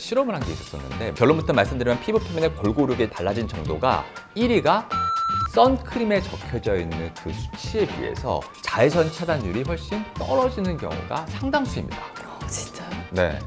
실험을 한 게 있었는데 결론부터 말씀드리면 피부 표면에 골고루게 달라진 정도가 1위가 선크림에 적혀져 있는 그 수치에 비해서 자외선 차단율이 훨씬 떨어지는 경우가 상당수입니다. 진짜요? 네.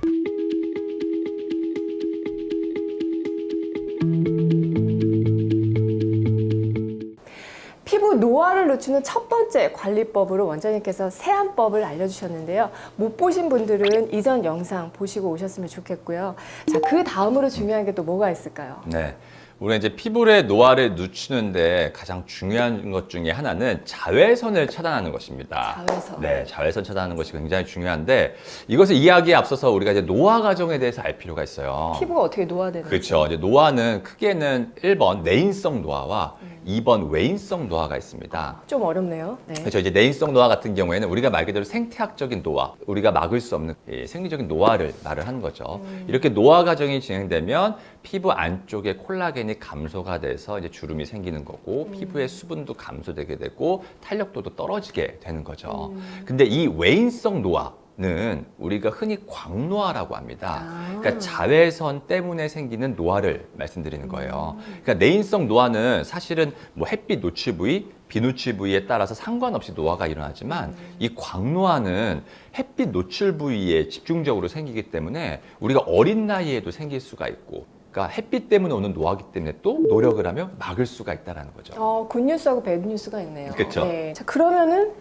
피부 노화를 늦추는 첫 번째 관리법으로 원장님께서 세안법을 알려주셨는데요. 못 보신 분들은 이전 영상 보시고 오셨으면 좋겠고요. 자, 그 다음으로 중요한 게 또 뭐가 있을까요? 네. 우리가 이제 피부의 노화를 늦추는데 가장 중요한 것 중에 하나는 자외선을 차단하는 것입니다. 자외선. 네, 자외선 차단하는 것이 굉장히 중요한데 이것을 이야기에 앞서서 우리가 이제 노화 과정에 대해서 알 필요가 있어요. 피부가 어떻게 노화되는지. 그렇죠. 이제 노화는 크게는 1번 내인성 노화와 2번 외인성 노화가 있습니다. 좀 어렵네요. 네. 그렇죠. 이제 내인성 노화 같은 경우에는 우리가 말 그대로 생태학적인 노화, 우리가 막을 수 없는 생리적인 노화를 말을 하는 거죠. 이렇게 노화 과정이 진행되면 피부 안쪽에 콜라겐이 감소가 돼서 이제 주름이 생기는 거고 피부의 수분도 감소되게 되고 탄력도도 떨어지게 되는 거죠. 근데 이 외인성 노화는 우리가 흔히 광노화라고 합니다. 그러니까 자외선 때문에 생기는 노화를 말씀드리는 거예요. 그러니까 내인성 노화는 사실은 뭐 햇빛 노출 부위, 비노출 부위에 따라서 상관없이 노화가 일어나지만 이 광노화는 햇빛 노출 부위에 집중적으로 생기기 때문에 우리가 어린 나이에도 생길 수가 있고 그러니까 햇빛 때문에 오는 노화기 때문에 또 노력을 하면 막을 수가 있다는 거죠. 굿뉴스하고 배드뉴스가 있네요. 그쵸. 네. 자, 그러면은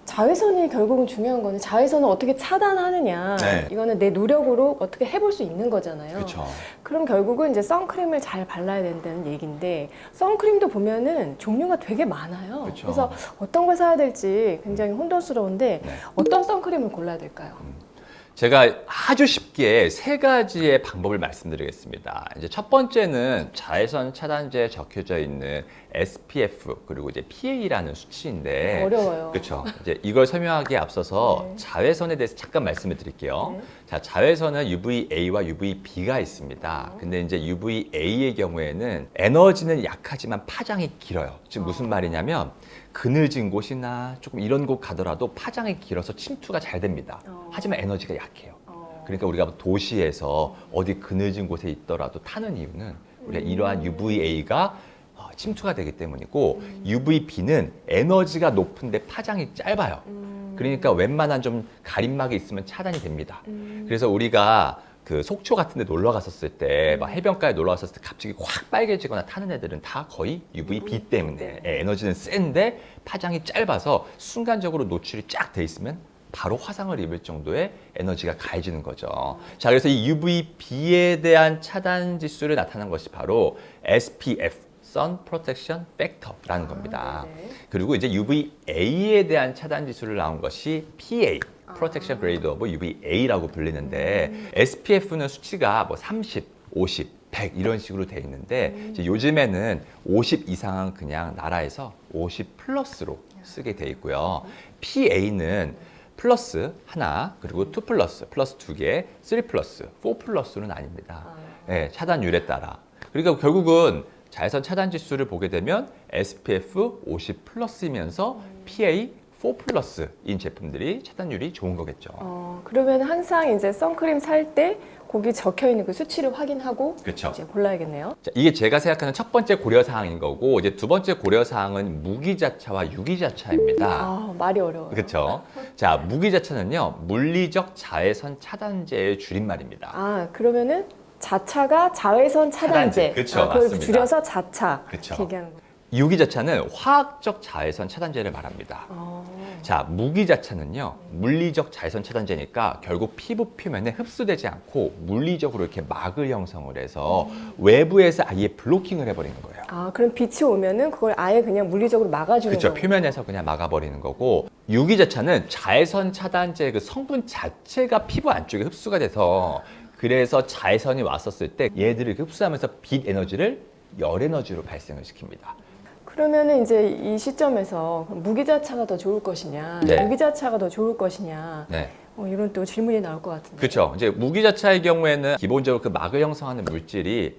자외선이 결국은 중요한 거는 자외선을 어떻게 차단하느냐. 네. 이거는 내 노력으로 어떻게 해볼 수 있는 거잖아요. 그렇죠. 그럼 결국은 이제 선크림을 잘 발라야 된다는 얘기인데 선크림도 보면은 종류가 되게 많아요. 그쵸. 그래서 어떤 걸 사야 될지 굉장히 혼돈스러운데 네. 어떤 선크림을 골라야 될까요? 제가 아주 쉽게 세 가지의 방법을 말씀드리겠습니다. 이제 첫 번째는 자외선 차단제에 적혀져 있는 SPF 그리고 이제 PA라는 수치인데 어려워요. 그렇죠. 이제 이걸 설명하기에 앞서서 네. 자외선에 대해서 잠깐 말씀을 드릴게요. 네. 자, 자외선은 UVA와 UVB가 있습니다. 근데 이제 UVA의 경우에는 에너지는 약하지만 파장이 길어요. 지금 무슨 말이냐면 그늘진 곳이나 조금 이런 곳 가더라도 파장이 길어서 침투가 잘 됩니다. 하지만 에너지가 약해요. 그러니까 우리가 도시에서 어디 그늘진 곳에 있더라도 타는 이유는 우리가 이러한 UVA가 침투가 되기 때문이고 UVB는 에너지가 높은데 파장이 짧아요. 그러니까 웬만한 좀 가림막이 있으면 차단이 됩니다. 그래서 우리가 그 속초 같은 데 놀러 갔었을 때, 막 해변가에 놀러 갔었을 때 갑자기 확 빨개지거나 타는 애들은 다 거의 UVB 때문에 에너지는 센데 파장이 짧아서 순간적으로 노출이 쫙 돼 있으면 바로 화상을 입을 정도의 에너지가 가해지는 거죠. 자, 그래서 이 UVB에 대한 차단 지수를 나타낸 것이 바로 SPF, Sun Protection Factor라는 겁니다. 네네. 그리고 이제 UVA에 대한 차단 지수를 나온 것이 PA, Protection Grade of UVA라고 불리는데 SPF는 수치가 뭐 30, 50, 100 이런 식으로 돼 있는데 이제 요즘에는 50 이상은 그냥 나라에서 50 플러스로 쓰게 돼 있고요. PA는 플러스 하나, 그리고 2 플러스, 플러스 2개, 3 플러스, 4 플러스는 아닙니다. 네, 차단율에 따라. 그러니까 결국은 자외선 차단 지수를 보게 되면 SPF 50 플러스이면서 PA 4 플러스인 제품들이 차단율이 좋은 거겠죠. 그러면 항상 이제 선크림 살 때 거기 적혀 있는 그 수치를 확인하고 그렇죠. 이제 골라야겠네요. 자, 이게 제가 생각하는 첫 번째 고려 사항인 거고 이제 두 번째 고려 사항은 무기자차와 유기자차입니다. 말이 어려워요. 그렇죠. 자, 무기자차는요 물리적 자외선 차단제의 줄임말입니다. 그러면은 자차가 자외선 차단제. 그쵸, 그걸 맞습니다. 줄여서 자차. 그쵸. 이렇게 얘기하는 거. 유기자차는 화학적 자외선 차단제를 말합니다. 자, 무기자차는요 물리적 자외선 차단제니까 결국 피부 표면에 흡수되지 않고 물리적으로 이렇게 막을 형성을 해서 외부에서 아예 블로킹을 해버리는 거예요. 그럼 빛이 오면은 그걸 아예 그냥 물리적으로 막아주는 그렇죠. 거예요. 표면에서 그냥 막아버리는 거고 유기자차는 자외선 차단제 그 성분 자체가 피부 안쪽에 흡수가 돼서 그래서 자외선이 왔었을 때 얘들을 흡수하면서 빛 에너지를 열 에너지로 발생을 시킵니다. 그러면은 이제 이 시점에서 무기자차가 더 좋을 것이냐, 네. 유기자차가 더 좋을 것이냐, 네. 이런 또 질문이 나올 것 같은데. 그렇죠. 이제 무기자차의 경우에는 기본적으로 그 막을 형성하는 물질이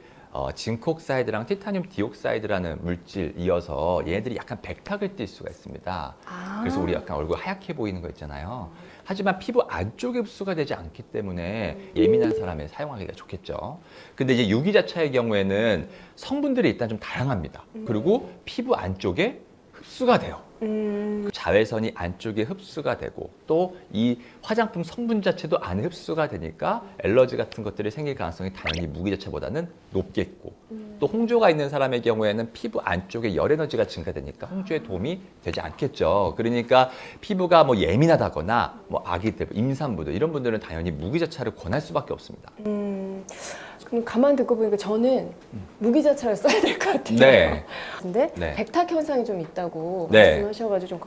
징크옥사이드랑 티타늄 디옥사이드라는 물질 이어서 얘네들이 약간 백탁을 띌 수가 있습니다. 그래서 우리 약간 얼굴 하얗게 보이는 거 있잖아요. 하지만 피부 안쪽에 흡수가 되지 않기 때문에 예민한 사람에 사용하기가 좋겠죠. 근데 이제 유기자차의 경우에는 성분들이 일단 좀 다양합니다. 그리고 피부 안쪽에 흡수가 돼요. 자외선이 안쪽에 흡수가 되고 또 이 화장품 성분 자체도 안에 흡수가 되니까 알러지 같은 것들이 생길 가능성이 당연히 무기자차보다는 높겠고 또 홍조가 있는 사람의 경우에는 피부 안쪽에 열 에너지가 증가되니까 홍조에 도움이 되지 않겠죠. 그러니까 피부가 뭐 예민하다거나 뭐 아기들, 임산부들 이런 분들은 당연히 무기자차를 권할 수밖에 없습니다. 그럼 가만 듣고 보니까 저는 무기자차를 써야 될 것 같아요. 네. 근데 네. 백탁 현상이 좀 있다고 네. 말씀하셔가지고 좀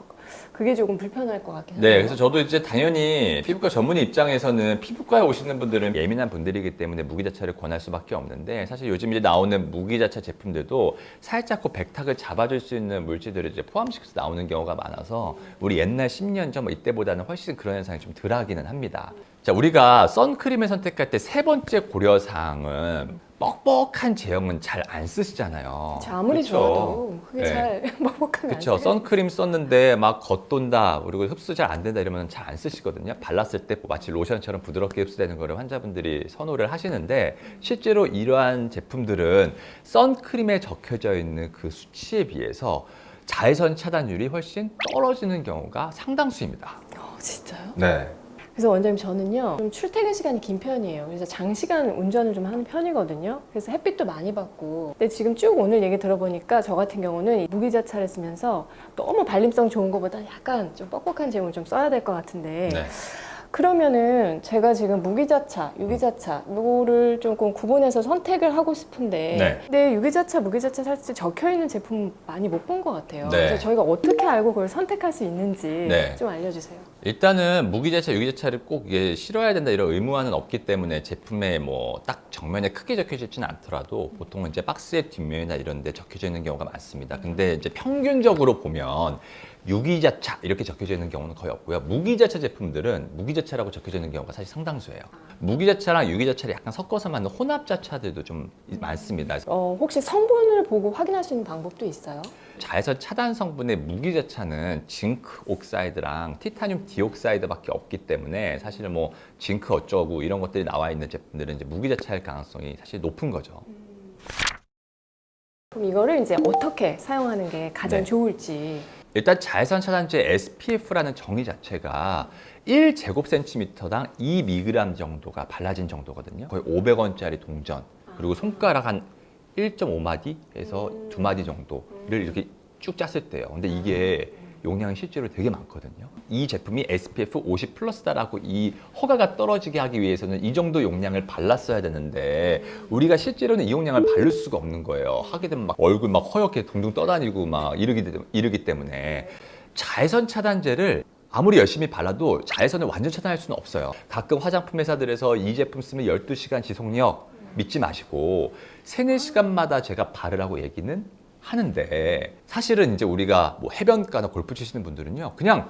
그게 조금 불편할 것 같긴 해요. 네, 그래서 저도 이제 당연히 피부과 전문의 입장에서는 피부과에 오시는 분들은 예민한 분들이기 때문에 무기자차를 권할 수밖에 없는데 사실 요즘 이제 나오는 무기자차 제품들도 살짝 그 백탁을 잡아줄 수 있는 물질들을 이제 포함시켜서 나오는 경우가 많아서 우리 옛날 10년 전 이때보다는 훨씬 그런 현상이 좀 덜하기는 합니다. 자, 우리가 선크림을 선택할 때 세 번째 고려사항은 뻑뻑한 제형은 잘 안 쓰시잖아요. 저 아무리 그쵸? 좋아도 그게 네. 잘 먹먹하면 그렇죠. 선크림 썼는데 막 겉돈다 그리고 흡수 잘 안 된다 이러면 잘 안 쓰시거든요. 발랐을 때 마치 로션처럼 부드럽게 흡수되는 거를 환자분들이 선호를 하시는데 실제로 이러한 제품들은 선크림에 적혀져 있는 그 수치에 비해서 자외선 차단율이 훨씬 떨어지는 경우가 상당수입니다. 진짜요? 네. 그래서 원장님 저는요 좀 출퇴근 시간이 긴 편이에요. 그래서 장시간 운전을 좀 하는 편이거든요. 그래서 햇빛도 많이 받고. 근데 지금 쭉 오늘 얘기 들어보니까 저 같은 경우는 무기자차를 쓰면서 너무 발림성 좋은 것보다 약간 좀 뻑뻑한 제형을 좀 써야 될 것 같은데 네. 그러면은 제가 지금 무기자차, 유기자차 이거를 조금 구분해서 선택을 하고 싶은데 네. 근데 유기자차, 무기자차 살 때 적혀있는 제품 많이 못 본 것 같아요. 네. 그래서 저희가 어떻게 알고 그걸 선택할 수 있는지 네. 좀 알려주세요. 일단은 무기자차, 유기자차를 꼭 이게 실어야 된다 이런 의무화는 없기 때문에 제품에 뭐 딱 정면에 크게 적혀져 있지는 않더라도 보통은 이제 박스의 뒷면이나 이런 데 적혀져 있는 경우가 많습니다. 근데 이제 평균적으로 보면 유기자차 이렇게 적혀져 있는 경우는 거의 없고요. 무기자차 제품들은 무기자차라고 적혀져 있는 경우가 사실 상당수예요. 무기자차랑 유기자차를 약간 섞어서 만든 혼합자차들도 좀 많습니다. 혹시 성분을 보고 확인할 수 있는 방법도 있어요? 자외선 차단 성분의 무기자차는 징크 옥사이드랑 티타늄 디옥사이드밖에 없기 때문에 사실 뭐 징크 어쩌고 이런 것들이 나와 있는 제품들은 이제 무기자차일 가능성이 사실 높은 거죠. 그럼 이거를 이제 어떻게 사용하는 게 가장 네. 좋을지. 일단 자외선 차단제 SPF라는 정의 자체가 1제곱센티미터당 2mg 정도가 발라진 정도거든요. 거의 500원짜리 동전 그리고 손가락 한 1.5마디에서 2마디 정도를 이렇게 쭉 짰을 때요. 근데 이게 용량이 실제로 되게 많거든요. 이 제품이 SPF 50 플러스다라고 이 허가가 떨어지게 하기 위해서는 이 정도 용량을 발랐어야 되는데 우리가 실제로는 이 용량을 바를 수가 없는 거예요. 하게 되면 막 얼굴 막 허옇게 둥둥 떠다니고 막 이러기 때문에 자외선 차단제를 아무리 열심히 발라도 자외선을 완전 차단할 수는 없어요. 가끔 화장품 회사들에서 이 제품 쓰면 12시간 지속력 믿지 마시고 3, 4시간마다 제가 바르라고 얘기는 하는데 사실은 이제 우리가 뭐 해변가나 골프 치시는 분들은요 그냥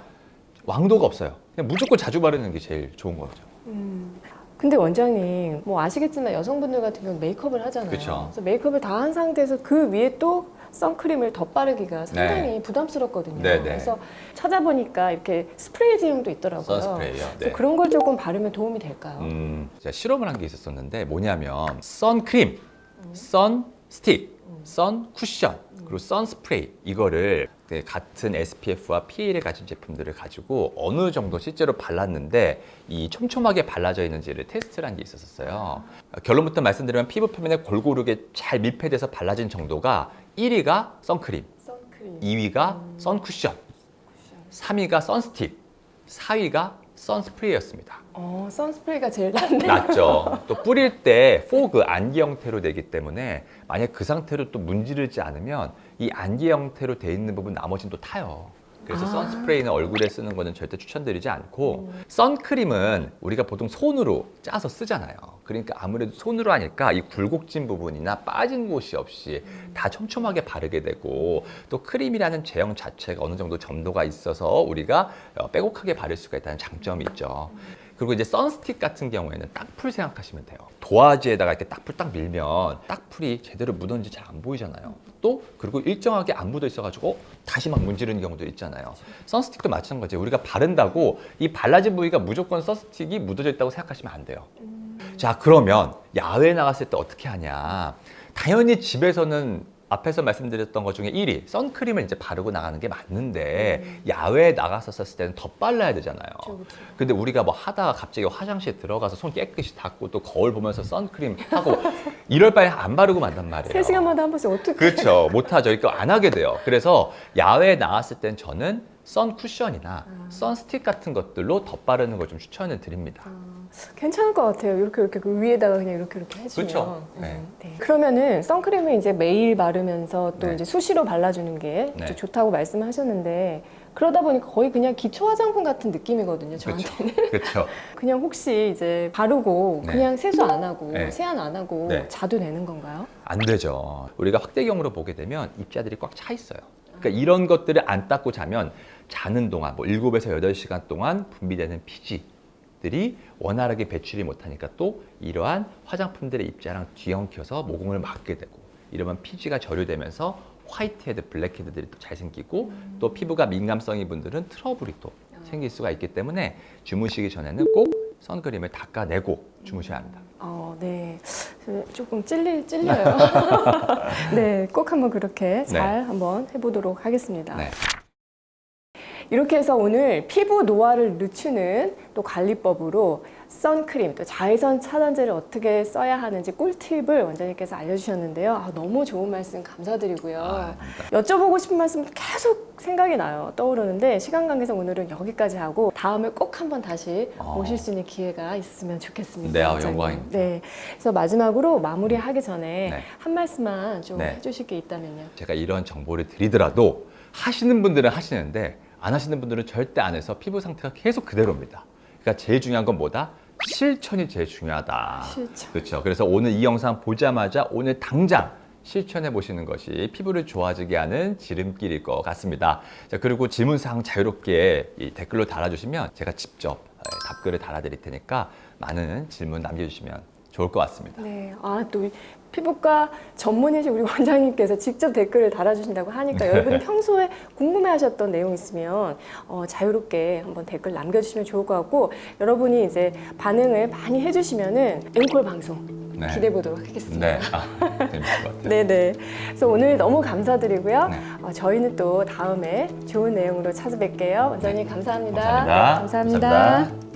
왕도가 없어요. 그냥 무조건 자주 바르는 게 제일 좋은 거죠. 근데 원장님 뭐 아시겠지만 여성분들 같은 경우는 메이크업을 하잖아요. 그쵸. 그래서 메이크업을 다 한 상태에서 그 위에 또 선크림을 덧바르기가 상당히 부담스럽거든요. 네네. 그래서 찾아보니까 이렇게 스프레이 제형도 있더라고요. 선스프레이요. 그래서 네. 그런 걸 조금 바르면 도움이 될까요? 제가 실험을 한 게 있었었는데 뭐냐면 선크림, 선스틱, 선쿠션, 그리고 선스프레이 이거를 같은 SPF와 PA를 가진 제품들을 가지고 어느 정도 실제로 발랐는데 이 촘촘하게 발라져 있는지를 테스트를 한 게 있었어요. 결론부터 말씀드리면 피부 표면에 골고루게 잘 밀폐돼서 발라진 정도가 1위가 선크림, 선크림. 2위가 선쿠션, 3위가 선스틱, 4위가 선스프레이였습니다. 선스프레이가 제일 낫네요. 낫죠. 또 뿌릴 때 포그 안기 형태로 되기 때문에 만약 그 상태로 또 문지르지 않으면 이 안기 형태로 돼 있는 부분 나머지는 또 타요. 그래서 선스프레이는 얼굴에 쓰는 거는 절대 추천드리지 않고 선크림은 우리가 보통 손으로 짜서 쓰잖아요. 그러니까 아무래도 손으로 하니까 이 굴곡진 부분이나 빠진 곳이 없이 다 촘촘하게 바르게 되고 또 크림이라는 제형 자체가 어느 정도 점도가 있어서 우리가 빼곡하게 바를 수가 있다는 장점이 있죠. 그리고 이제 선스틱 같은 경우에는 딱풀 생각하시면 돼요. 도화지에다가 이렇게 딱풀 딱 밀면 딱풀이 제대로 묻었는지 잘 안 보이잖아요. 또 그리고 일정하게 안 묻어 있어가지고 다시 막 문지르는 경우도 있잖아요. 선스틱도 마찬가지예요. 우리가 바른다고 이 발라진 부위가 무조건 선스틱이 묻어져 있다고 생각하시면 안 돼요. 자, 그러면 야외에 나갔을 때 어떻게 하냐? 당연히 집에서는 앞에서 말씀드렸던 것 중에 1위, 선크림을 이제 바르고 나가는 게 맞는데 야외에 나갔었을 때는 더 발라야 되잖아요. 그렇죠. 근데 우리가 뭐 하다가 갑자기 화장실에 들어가서 손 깨끗이 닦고 또 거울 보면서 선크림 하고 이럴 바에 안 바르고 만단 말이에요. 3시간마다 한 번씩 어떻게 그렇죠. 못하죠. 이거 안 하게 돼요. 그래서 야외에 나갔을 땐 저는 선 쿠션이나 선 스틱 같은 것들로 덧바르는 걸 좀 추천을 드립니다. 괜찮을 것 같아요. 이렇게 그 위에다가 그냥 이렇게 해주면. 그렇죠. 네. 네. 그러면은 선크림을 이제 매일 바르면서 또 네. 이제 수시로 발라주는 게 네. 좋다고 말씀하셨는데 그러다 보니까 거의 그냥 기초 화장품 같은 느낌이거든요. 저한테는. 그렇죠. 그냥 혹시 이제 바르고 네. 그냥 세수 안 하고 네. 세안 안 하고 네. 자도 되는 건가요? 안 되죠. 우리가 확대경으로 보게 되면 입자들이 꽉 차 있어요. 그러니까 이런 것들을 안 닦고 자면 자는 동안 뭐 7에서 8시간 동안 분비되는 피지들이 원활하게 배출이 못하니까 또 이러한 화장품들의 입자랑 뒤엉켜서 모공을 막게 되고 이러면 피지가 저류되면서 화이트헤드, 블랙헤드들이 또 잘 생기고 또 피부가 민감성인 분들은 트러블이 또 생길 수가 있기 때문에 주무시기 전에는 꼭 선크림을 닦아내고 주무셔야 합니다. 네. 조금 찔려요. 네, 꼭 한번 그렇게 잘 한번 해보도록 하겠습니다. 네. 이렇게 해서 오늘 피부 노화를 늦추는 또 관리법으로 선크림, 또 자외선 차단제를 어떻게 써야 하는지 꿀팁을 원장님께서 알려주셨는데요. 너무 좋은 말씀 감사드리고요. 여쭤보고 싶은 말씀 계속 생각이 나요. 떠오르는데 시간 관계상 오늘은 여기까지 하고 다음에 꼭 한번 다시 모실 수 있는 기회가 있으면 좋겠습니다. 네, 원장님. 영광입니다. 네, 그래서 마지막으로 마무리하기 전에 네. 한 말씀만 좀 네. 해주실 게 있다면요. 제가 이런 정보를 드리더라도 하시는 분들은 하시는데 안 하시는 분들은 절대 안 해서 피부 상태가 계속 그대로입니다. 그러니까 제일 중요한 건 뭐다? 실천이 제일 중요하다. 실천. 그렇죠. 그래서 오늘 이 영상 보자마자 오늘 당장 실천해 보시는 것이 피부를 좋아지게 하는 지름길일 것 같습니다. 자, 그리고 질문사항 자유롭게 이 댓글로 달아주시면 제가 직접 답글을 달아드릴 테니까 많은 질문 남겨주시면 좋을 것 같습니다. 네, 또 피부과 전문이신 우리 원장님께서 직접 댓글을 달아주신다고 하니까 여러분이 평소에 궁금해하셨던 내용 있으면 자유롭게 한번 댓글 남겨주시면 좋을 것 같고 여러분이 이제 반응을 많이 해주시면은 앵콜 방송 네. 기대해 보도록 하겠습니다. 네, 재밌을 것 같아요. 네네. 그래서 오늘 너무 감사드리고요. 네. 저희는 또 다음에 좋은 내용으로 찾아뵐게요. 원장님 감사합니다. 감사합니다. 감사합니다. 감사합니다.